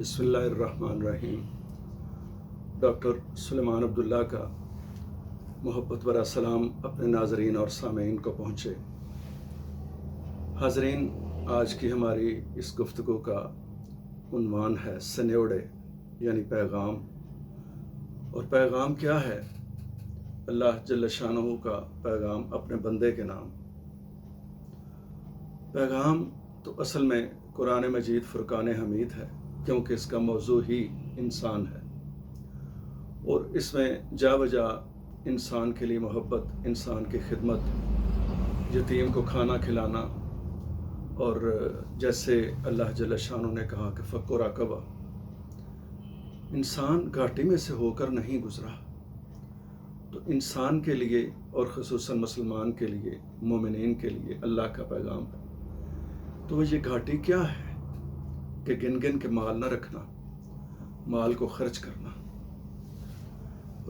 بسم اللہ الرحمن الرحیم۔ ڈاکٹر سلیمان عبداللہ کا محبت برا سلام اپنے ناظرین اور سامعین کو پہنچے۔ حاضرین، آج کی ہماری اس گفتگو کا عنوان ہے سنیوڑے یعنی پیغام۔ اور پیغام کیا ہے؟ اللہ جل شانہ کا پیغام اپنے بندے کے نام۔ پیغام تو اصل میں قرآن مجید فرقان حمید ہے، کیونکہ اس کا موضوع ہی انسان ہے، اور اس میں جا بجا انسان کے لیے محبت، انسان کی خدمت، یتیم کو کھانا کھلانا، اور جیسے اللہ جل شانہ نے کہا کہ فک و راقبہ، انسان گھاٹی میں سے ہو کر نہیں گزرا۔ تو انسان کے لیے اور خصوصاً مسلمان کے لیے، مومنین کے لیے اللہ کا پیغام ہے۔ تو وہ یہ گھاٹی کیا ہے کہ گن گن کے مال نہ رکھنا، مال کو خرچ کرنا۔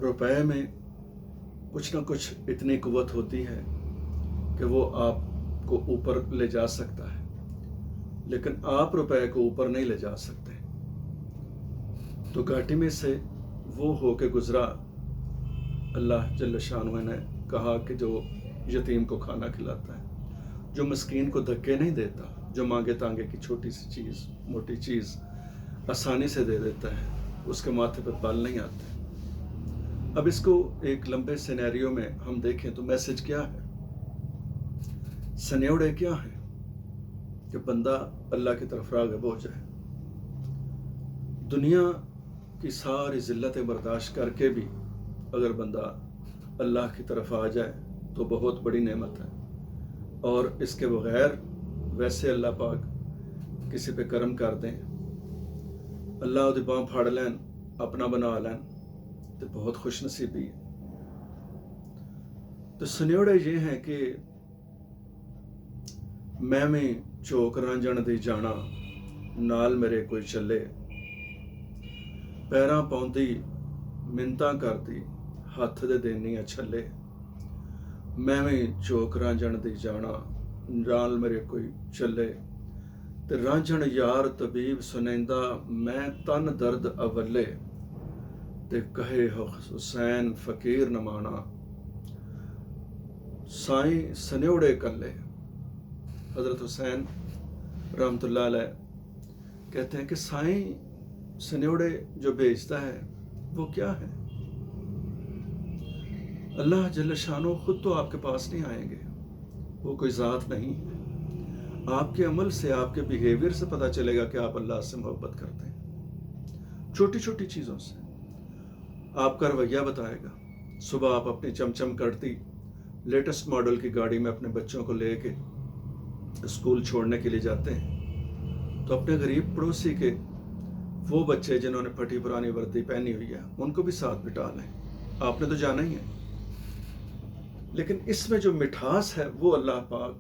روپے میں کچھ نہ کچھ اتنی قوت ہوتی ہے کہ وہ آپ کو اوپر لے جا سکتا ہے، لیکن آپ روپے کو اوپر نہیں لے جا سکتے۔ تو گھاٹی میں سے وہ ہو کے گزرا۔ اللہ جل شانہ نے کہا کہ جو یتیم کو کھانا کھلاتا ہے، جو مسکین کو دھکے نہیں دیتا، جو مانگے تانگے کی چھوٹی سی چیز، موٹی چیز آسانی سے دے دیتا ہے، اس کے ماتھے پہ بال نہیں آتے۔ اب اس کو ایک لمبے سینیریو میں ہم دیکھیں تو میسج کیا ہے؟ سنیوڑے کیا ہے؟ کہ بندہ اللہ کی طرف راغب ہو جائے۔ دنیا کی ساری ذلتیں برداشت کر کے بھی اگر بندہ اللہ کی طرف آ جائے تو بہت بڑی نعمت ہے، اور اس کے بغیر ویسے اللہ پاک کسی پہ کرم کر دیں، اللہ وہ باں پھاڑ لین، اپنا بنا لین، تو بہت خوش نصیبی ہے۔ تو سنیوڑے یہ ہیں کہ میں چوک رانجن دی جانا، نال میرے کوئی چلے، پیراں پاؤندی منتاں کردی، ہاتھ دے دینیاں چھلے۔ میں چوک رانجن دی جانا، نال میرے کوئی چلے، تے رانجھن یار طبیب سنیندا، میں تن درد اولے، تے کہے حسین فقیر نمانا، سائیں سنیوڑے کلے۔ حضرت حسین رحمۃ اللہ علیہ کہتے ہیں کہ سائیں سنیوڑے جو بیچتا ہے وہ کیا ہے؟ اللہ جل شانہ خود تو آپ کے پاس نہیں آئیں گے، وہ کوئی ذات نہیں ہے۔ آپ کے عمل سے، آپ کے بیہیویئر سے پتہ چلے گا کہ آپ اللہ سے محبت کرتے ہیں۔ چھوٹی چھوٹی چیزوں سے آپ کا رویہ بتائے گا۔ صبح آپ اپنی چمچم کرتی لیٹسٹ ماڈل کی گاڑی میں اپنے بچوں کو لے کے اسکول چھوڑنے کے لیے جاتے ہیں، تو اپنے غریب پڑوسی کے وہ بچے جنہوں نے پھٹی پرانی وردی پہنی ہوئی ہے ان کو بھی ساتھ بٹھا لیں۔ آپ نے تو جانا ہی ہے، لیکن اس میں جو مٹھاس ہے وہ اللہ پاک،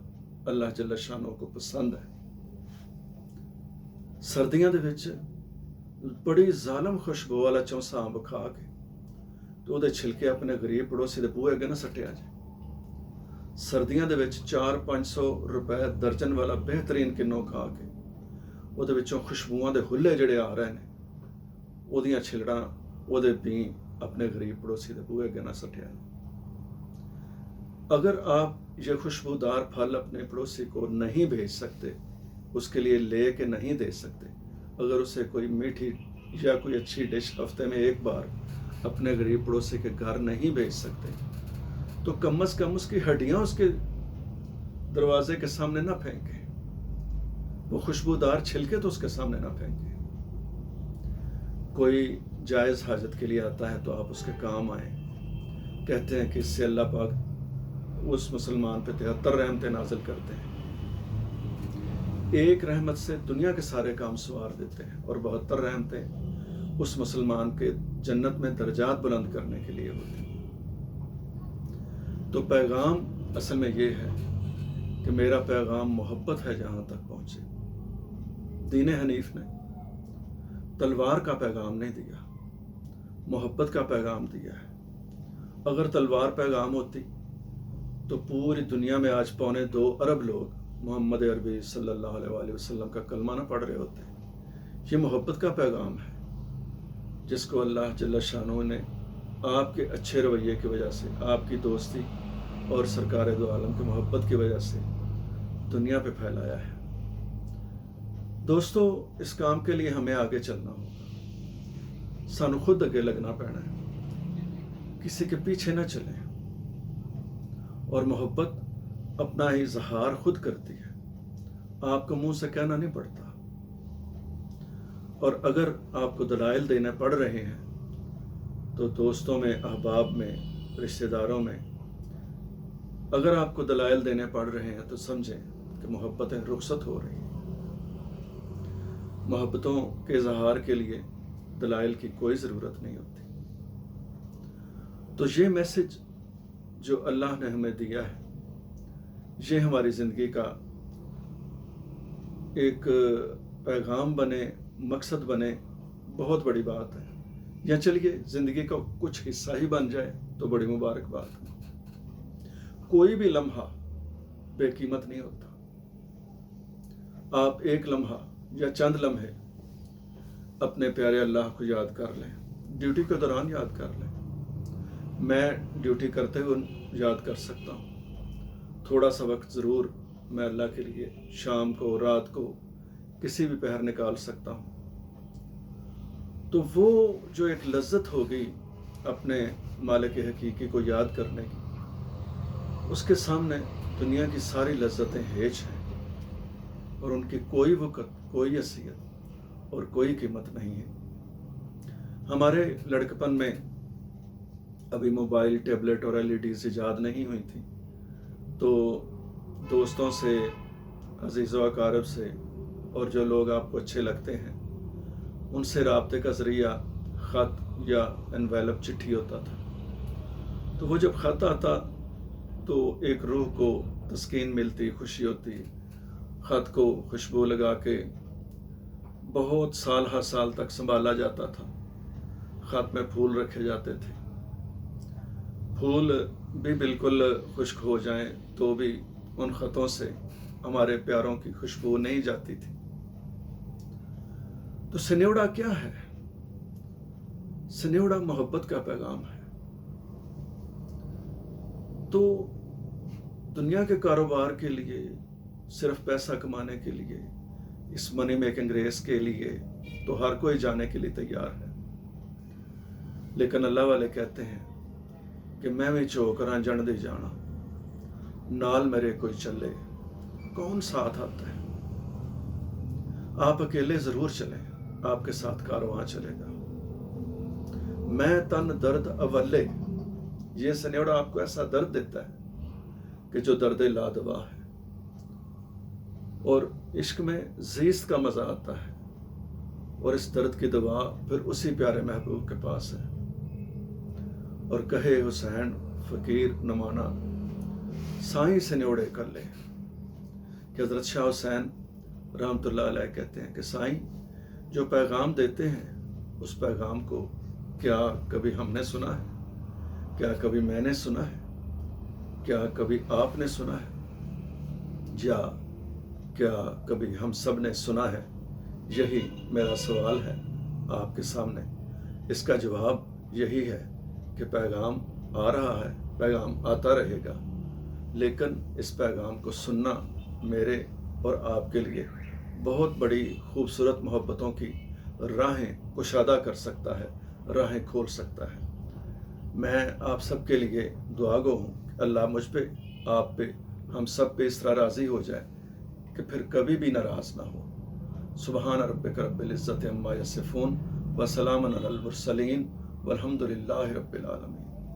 اللہ جل شانہ کو پسند ہے۔ سردیاں دے وچ بڑی ظالم خوشبو والا چونسا انب کھا کے تو دے چھلکے اپنے غریب پڑوسی دے بوئے اگے نہ سٹیا جائے۔ سردیاں دے وچ 400-500 روپے درجن والا بہترین کنو کھا کے وہ دے وچوں خوشبوؤں دے ہلے جڑے آ رہے ہیں، وہ دیاں چھلڑاں، وہ دے بیں اپنے غریب پڑوسی دے بوئے اگے نہ سٹیا جائے۔ اگر آپ یہ خوشبودار پھل اپنے پڑوسی کو نہیں بھیج سکتے، اس کے لیے لے کے نہیں دے سکتے، اگر اسے کوئی میٹھی یا کوئی اچھی ڈش ہفتے میں ایک بار اپنے غریب پڑوسی کے گھر نہیں بھیج سکتے، تو کم از کم اس کی ہڈیاں اس کے دروازے کے سامنے نہ پھینکیں، وہ خوشبودار چھلکے تو اس کے سامنے نہ پھینکیں۔ کوئی جائز حاجت کے لیے آتا ہے تو آپ اس کے کام آئیں۔ کہتے ہیں کہ اس سے اللہ پاک اس مسلمان پہ 73 رحمتیں نازل کرتے ہیں۔ ایک رحمت سے دنیا کے سارے کام سنوار دیتے ہیں، اور 72 رحمتیں اس مسلمان کے جنت میں درجات بلند کرنے کے لیے ہوتی ہیں۔ تو پیغام اصل میں یہ ہے کہ میرا پیغام محبت ہے جہاں تک پہنچے۔ دین حنیف نے تلوار کا پیغام نہیں دیا، محبت کا پیغام دیا ہے۔ اگر تلوار پیغام ہوتی تو پوری دنیا میں آج 1.25 ارب لوگ محمد عربی صلی اللہ علیہ وآلہ وسلم کا کلمہ نہ پڑھ رہے ہوتے، یہ محبت کا پیغام ہے جس کو اللہ جل شانہ نے آپ کے اچھے رویے کی وجہ سے، آپ کی دوستی اور سرکار دو عالم کی محبت کی وجہ سے دنیا پہ پھیلایا ہے۔ دوستو، اس کام کے لیے ہمیں آگے چلنا ہوگا، سانو خود اگے لگنا پینا ہے، کسی کے پیچھے نہ چلیں، اور محبت اپنا اظہار خود کرتی ہے، آپ کو منہ سے کہنا نہیں پڑتا۔ اور اگر آپ کو دلائل دینے پڑ رہے ہیں تو دوستوں میں، احباب میں، رشتہ داروں میں اگر آپ کو دلائل دینے پڑ رہے ہیں تو سمجھیں کہ محبتیں رخصت ہو رہی ہیں۔ محبتوں کے اظہار کے لیے دلائل کی کوئی ضرورت نہیں ہوتی۔ تو یہ میسج جو اللہ نے ہمیں دیا ہے، یہ ہماری زندگی کا ایک پیغام بنے، مقصد بنے، بہت بڑی بات ہے۔ یا چلیے زندگی کا کچھ حصہ ہی بن جائے تو بڑی مبارک بات ہے۔ کوئی بھی لمحہ بے قیمت نہیں ہوتا۔ آپ ایک لمحہ یا چند لمحے اپنے پیارے اللہ کو یاد کر لیں، ڈیوٹی کے دوران یاد کر لیں۔ میں ڈیوٹی کرتے ہوئے یاد کر سکتا ہوں، تھوڑا سا وقت ضرور میں اللہ کے لیے شام کو، رات کو، کسی بھی پہر نکال سکتا ہوں۔ تو وہ جو ایک لذت ہوگی اپنے مالک حقیقی کو یاد کرنے کی، اس کے سامنے دنیا کی ساری لذتیں ہیچ ہیں، اور ان کی کوئی وقت، کوئی حیثیت اور کوئی قیمت نہیں ہے۔ ہمارے لڑکپن میں ابھی موبائل، ٹیبلٹ اور LEDs ایجاد نہیں ہوئی تھی، تو دوستوں سے، عزیز و اقارب سے، اور جو لوگ آپ کو اچھے لگتے ہیں ان سے رابطے کا ذریعہ خط یا انویلپ، چٹھی ہوتا تھا۔ تو وہ جب خط آتا تو ایک روح کو تسکین ملتی، خوشی ہوتی۔ خط کو خوشبو لگا کے بہت سال ہر سال تک سنبھالا جاتا تھا۔ خط میں پھول رکھے جاتے تھے، پھول بھی بالکل خشک ہو جائیں تو بھی ان خطوں سے ہمارے پیاروں کی خوشبو نہیں جاتی تھی۔ تو سنیوڑا کیا ہے؟ سنیوڑا محبت کا پیغام ہے۔ تو دنیا کے کاروبار کے لیے، صرف پیسہ کمانے کے لیے، اس منی میکنگ ریس کے لیے تو ہر کوئی جانے کے لیے تیار ہے، لیکن اللہ والے کہتے ہیں کہ میں بھی چوکراں جن دی جانا، نال میرے کوئی چلے، کون ساتھ آتا ہے؟ آپ اکیلے ضرور چلیں، آپ کے ساتھ کارواں چلے گا۔ میں تن درد اولے، یہ سنیوڑا آپ کو ایسا درد دیتا ہے کہ جو درد لا دوا ہے، اور عشق میں زیست کا مزہ آتا ہے، اور اس درد کی دوا پھر اسی پیارے محبوب کے پاس ہے۔ اور کہے حسین فقیر نمانا، سائیں سنیوڑے کر لے، کہ حضرت شاہ حسین رحمۃ اللہ علیہ کہتے ہیں کہ سائیں جو پیغام دیتے ہیں، اس پیغام کو کیا کبھی ہم نے سنا ہے؟ کیا کبھی میں نے سنا ہے؟ کیا کبھی آپ نے سنا ہے؟ یا کیا کبھی ہم سب نے سنا ہے؟ یہی میرا سوال ہے آپ کے سامنے۔ اس کا جواب یہی ہے کہ پیغام آ رہا ہے، پیغام آتا رہے گا، لیکن اس پیغام کو سننا میرے اور آپ کے لیے بہت بڑی خوبصورت محبتوں کی راہیں کشادہ کر سکتا ہے، راہیں کھول سکتا ہے۔ میں آپ سب کے لیے دعا گو ہوں کہ اللہ مجھ پہ، آپ پہ، ہم سب پہ اس طرح راضی ہو جائے کہ پھر کبھی بھی ناراض نہ ہو۔ سبحان ربک رب العزت عما یصفون وسلام علی المرسلین والحمد للہ رب العالمین۔